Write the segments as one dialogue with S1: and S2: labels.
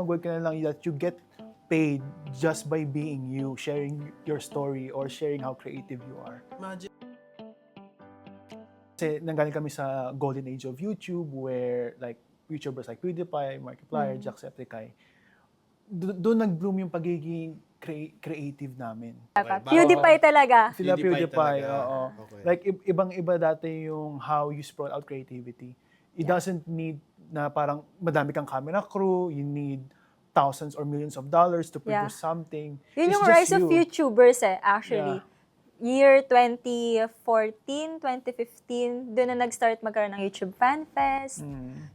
S1: Magwag ka na lang that you get paid just by being you, sharing your story or sharing how creative you are. Kasi nanggaling kami sa golden age of YouTube where like YouTubers like PewDiePie, Markiplier, Jacksepticeye, doon nag-bloom yung pagiging creative namin.
S2: PewDiePie talaga.
S1: Sila
S3: PewDiePie
S1: PewDiePie,
S3: talaga.
S1: oo.
S3: Okay.
S1: Like ibang-iba dati yung how you sprout out creativity. It doesn't need na parang madami kang camera crew, you need thousands or millions of dollars to produce something.
S2: Yun
S1: It's
S2: yung
S1: just
S2: rise of
S1: you.
S2: YouTubers actually. Year 2014, 2015, doon na nag-start magkaroon ng YouTube Fan Fest.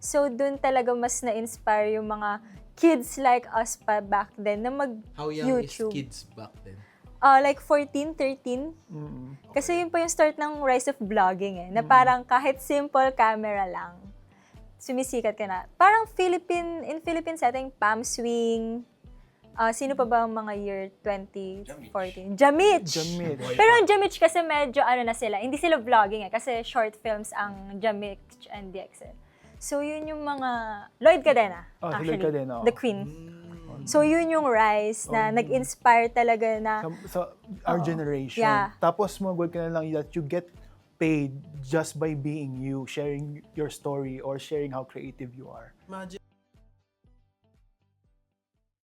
S2: So doon talaga mas na-inspire yung mga kids like us pa back then na
S3: How young
S2: mag-YouTube.
S3: is kids back then?
S2: Like 14, 13. Kasi yun pa yung start ng rise of vlogging na parang kahit simple camera lang, sumisikat ka na. Parang in Philippine setting, Pam Swing, sino pa ba ang mga year 2014? Jamich! Pero ang Jamich kasi medyo na sila, hindi sila vlogging kasi short films ang Jamich and DXL. So yun yung mga, Lloyd Cadena,
S1: Si
S2: actually,
S1: Lloyd Cadena,
S2: the queen. So yun yung rise na nag-inspire talaga na,
S1: Sa our generation.
S2: Yeah.
S1: Tapos magwag ka na lang that you get paid just by being you, sharing your story or sharing how creative you are.